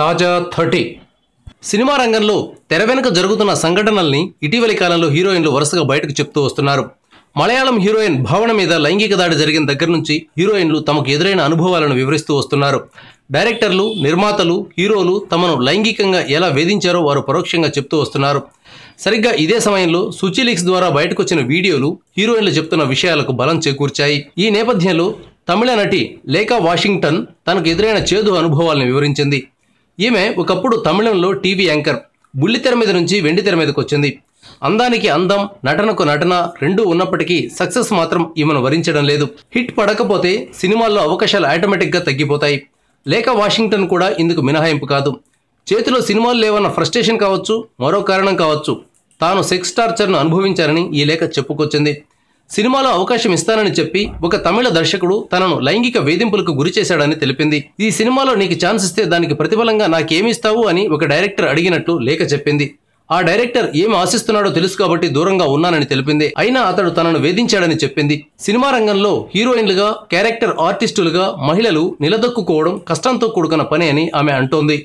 తాజా 30 సినిమా రంగంలో తెర వెనుక జరుగుతున్న సంఘటనల్ని ఇటీవలి కాలంలో హీరోయిన్లు వరుసగా బయటకు చెప్తూ వస్తున్నారు. మలయాళం హీరోయిన్ భావన మీద లైంగిక దాడి జరిగిన దగ్గర నుంచి హీరోయిన్లు తమకు ఎదురైన అనుభవాలను వివరిస్తూ వస్తున్నారు. డైరెక్టర్లు, నిర్మాతలు, హీరోలు తమను లైంగికంగా ఎలా వేధించారో వారు పరోక్షంగా చెప్తూ వస్తున్నారు. సరిగ్గా ఇదే సమయంలో సుచిలీక్స్ ద్వారా బయటకొచ్చిన వీడియోలు హీరోయిన్లు చెప్తున్న విషయాలకు బలం చేకూర్చాయి. ఈ నేపథ్యంలో తమిళ నటి లేఖా వాషింగ్టన్ తనకు ఎదురైన చేదు అనుభవాలను వివరించింది. ఈమె ఒకప్పుడు తమిళంలో టీవీ యాంకర్. బుల్లితెర మీద నుంచి వెండితెర మీదకి వచ్చింది. అందానికి అందం, నటనకు నటన రెండూ ఉన్నప్పటికీ సక్సెస్ మాత్రం ఈమెను వరించడం లేదు. హిట్ పడకపోతే సినిమాల్లో అవకాశాలు ఆటోమేటిక్గా తగ్గిపోతాయి. లేఖా వాషింగ్టన్ కూడా ఇందుకు మినహాయింపు కాదు. చేతిలో సినిమాలు లేవన్న ఫ్రస్ట్రేషన్ కావచ్చు, మరో కారణం కావచ్చు, తాను సెక్స్ టార్చర్ను అనుభవించారని ఈ లేఖ చెప్పుకొచ్చింది. సినిమాలో అవకాశం ఇస్తానని చెప్పి ఒక తమిళ దర్శకుడు తనను లైంగిక వేధింపులకు గురి చేశాడని తెలిపింది. ఈ సినిమాలో నీకు ఛాన్స్ ఇస్తే దానికి ప్రతిఫలంగా నాకేమిస్తావు అని ఒక డైరెక్టర్ అడిగినట్లు లేఖ చెప్పింది. ఆ డైరెక్టర్ ఏమి ఆశిస్తున్నాడో తెలుసు కాబట్టి దూరంగా ఉన్నానని తెలిపింది. అయినా అతడు తనను వేధించాడని చెప్పింది. సినిమా రంగంలో హీరోయిన్లుగా, క్యారెక్టర్ ఆర్టిస్టులుగా మహిళలు నిలదొక్కుకోవడం కష్టంతో కూడుకున్న పని అని ఆమె అంటోంది.